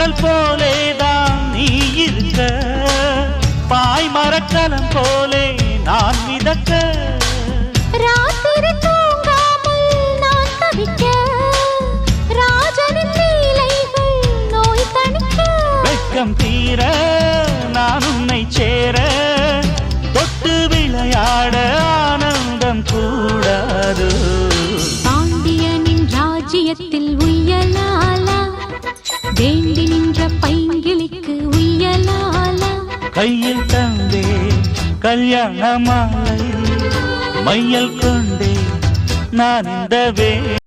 கடல் போலேதான் நீ இருக்க, பாய் மரக்கலம் போலே நான் மிதக்க. ராத்திரி தூங்காமல் நான் தவிக்க, ராஜனின் லீலைகள் நோய் தணிக்க. வெட்கம் தீர நான் உன்னை சேர, தொட்டு விளையாட ஆனந்தம் கூடாது. பாண்டியனின் ராஜ்யத்தில் உய்யலாலா, வேண்டி நின்ற பைங்கிளிக்கு உய்யலாலா. கையில் தந்தே கல்யாண மாலை, மையல் கொண்டே நான் இந்த